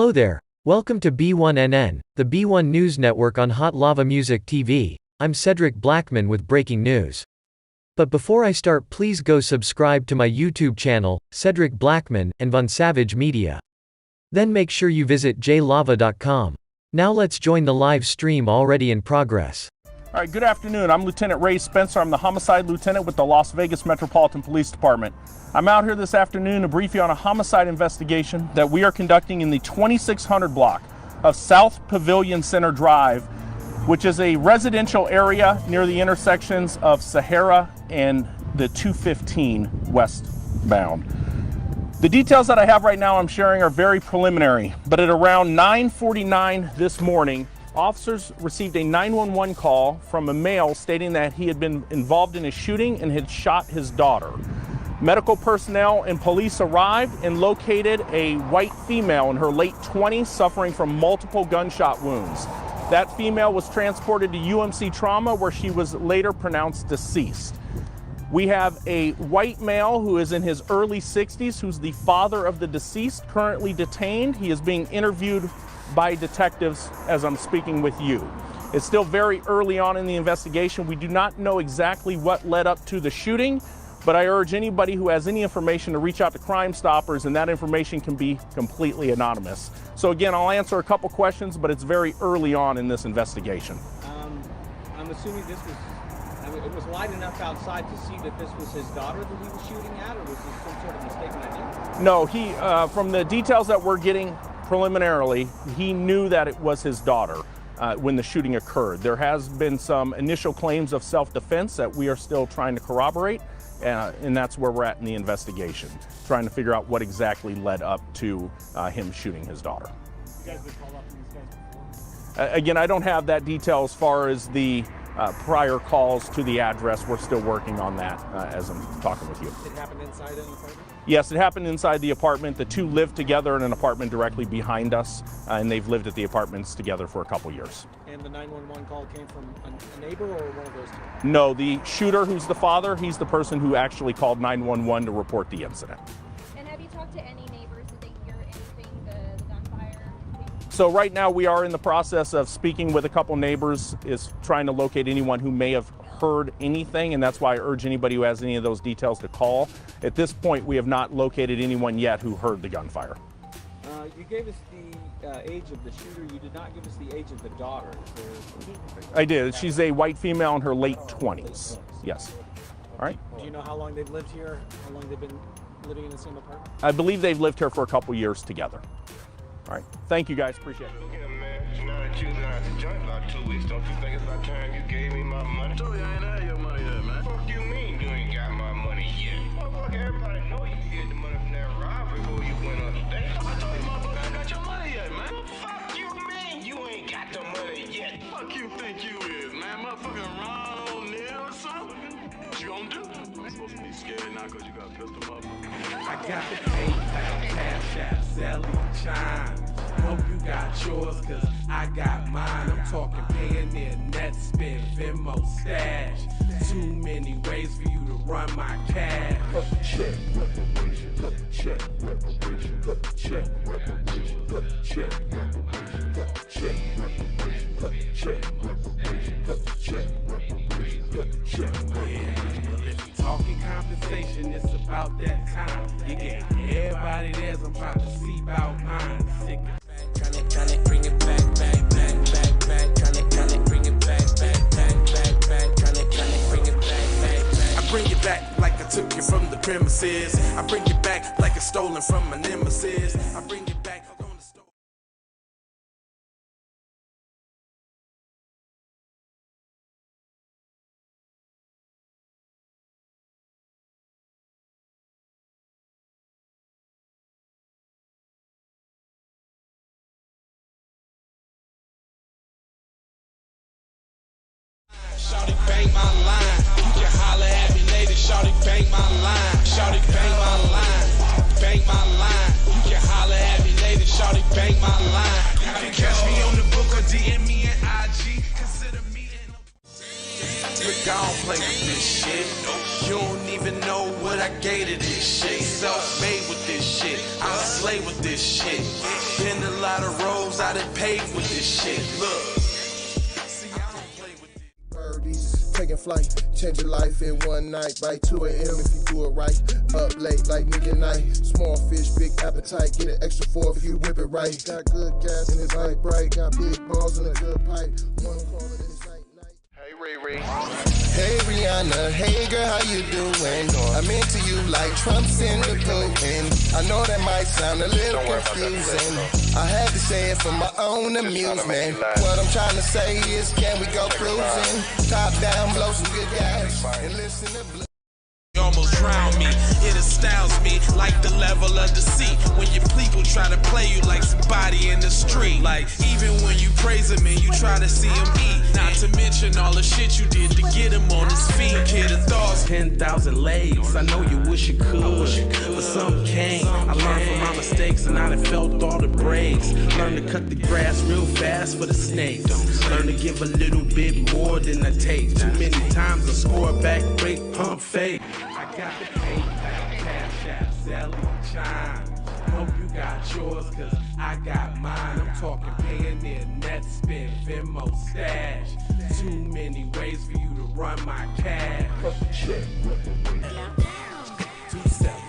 Hello there. Welcome to B1NN, the B1 News Network on Hot Lava Music TV. I'm Cedric Blackman with breaking news. But before I start, please go subscribe to my YouTube channel, Cedric Blackman, and Von Savage Media. Then make sure you visit jlava.com. Now let's join the live stream already in progress. All right, good afternoon. I'm Lieutenant Ray Spencer. I'm the Homicide Lieutenant with the Las Vegas Metropolitan Police Department. I'm out here this afternoon to brief you on a homicide investigation that we are conducting in the 2600 block of South Pavilion Center Drive, which is a residential area near the intersections of Sahara and the 215 westbound. The details that I have right now I'm sharing are very preliminary, but at around 9:49 this morning, officers received a 911 call from a male stating that he had been involved in a shooting and had shot his daughter. Medical personnel and police arrived and located a white female in her late 20s suffering from multiple gunshot wounds. That female was transported to UMC Trauma, where she was later pronounced deceased. We have a white male who is in his early 60s, who's the father of the deceased, currently detained. He is being interviewed by detectives as I'm speaking with you. It's still very early on in the investigation. We do not know exactly what led up to the shooting, but I urge anybody who has any information to reach out to Crime Stoppers, and that information can be completely anonymous. So again, I'll answer a couple questions, but it's very early on in this investigation. I'm assuming this was, it was light enough outside to see that this was his daughter that he was shooting at, or was this some sort of mistaken idea? No, from the details that we're getting preliminarily, he knew that it was his daughter when the shooting occurred. There has been some initial claims of self-defense that we are still trying to corroborate, and that's where we're at in the investigation, trying to figure out what exactly led up to him shooting his daughter. You guys been called up on these guys before? Again, I don't have that detail as far as the prior calls to the address. We're still working on that as I'm talking with you. It happened inside an apartment? Yes, it happened inside the apartment. The two live together in an apartment directly behind us, and they've lived at the apartments together for a couple years. And the 911 call came from a neighbor or one of those two? No, the shooter, who's the father, he's the person who actually called 911 to report the incident. And have you talked to any neighbors? Did they hear anything, the gunfire? So right now we are in the process of speaking with a couple neighbors, is trying to locate anyone who may have heard anything, and that's why I urge anybody who has any of those details to call. At this point, we have not located anyone yet who heard the gunfire. You gave us the age of the shooter. You did not give us the age of the daughter. I did. She's a white female in her late 20s. Yes. All right. Do you know how long they've lived here? How long they've been living in the same apartment? I believe they've lived here for a couple years together. All right. Thank you, guys. Appreciate it. Now that you got the joint about 2 weeks, don't you think it's about time you gave me my money? I told you I ain't had your money yet, man. Fuck you mean you ain't got my money yet? Motherfucker, everybody know you get the money from that robbery before you went on the date. I told you, motherfucker, I ain't got your money yet, man. Fuck you mean you ain't got the money yet? Fuck you think you is, man? Motherfucking Ron O'Neal or something? What you gonna do? I'm supposed to be scared now because you got a pistol, motherfucker. I got PayPal, Cash App, Zelle, Chime. Hope you got yours, cause I got mine. I'm talking Payoneer, Netspend, Venmo, Stash. Too many ways for you to run my cash. Check reparation, check reparation, check reparation, check reparation, check reparation, check reparation, check reparation, check reparation. Talking compensation, it's about that time. You get everybody theirs, I'm about to see about mine. Sick of Tryna bring it back, back, back, back, back. Tryna bring it back, back, back, back, back. Tryna bring it back, back, back. I bring it back like I took it from the premises. I bring it back like it's stolen from my nemesis. I bring it back on the store. Shawty bang my line. You can holler at me later. Shawty bang my line. Shawty bang my line. Bang my line. You can holler at me later. Shawty bang my line. You can catch me on the book or DM me at IG. Consider me in. Look, I don't play with this shit. You don't even know what I gave to this shit. Self-made with this shit. I'm a slave with this shit. Been a lot. lot of roads I done paved with this shit. Look. See, I don't play with this. Birdies, taking flight, change your life in one night. By 2 a.m. if you do it right. Up late like nigga night. Small fish, big appetite. Get an extra 4 if you whip it right. Got good gas and it's light bright. Got big balls and a good pipe. One call and it's night. Hey, Riri. Hey Rihanna, hey girl, how you doing? I'm into you like Trump's in the Putin. I know that might sound a little confusing. I had to say it for my own amusement. What I'm trying to say is, can we go cruising? Top down, blow some good gas, and listen to blue. Almost drown me, it astounds me like the level of deceit when your people try to play you like somebody in the street. Like even when you praise him and you try to see him eat, not to mention all the shit you did to get him on his feet. Kid of thoughts, 10,000 legs. I know you wish you could, but some can't. I learned from my mistakes and I done felt all the breaks. Learn to cut the grass real fast for the snakes. Learn to give a little bit more than I take. Too many times I score back, break, pump, fake. I got the PayPal, Cash App, Zelle, Chime. Hope you got yours, cause I got mine. I'm talking Payoneer, net spend, Venmo, stash. Too many ways for you to run my cash. 2 steps.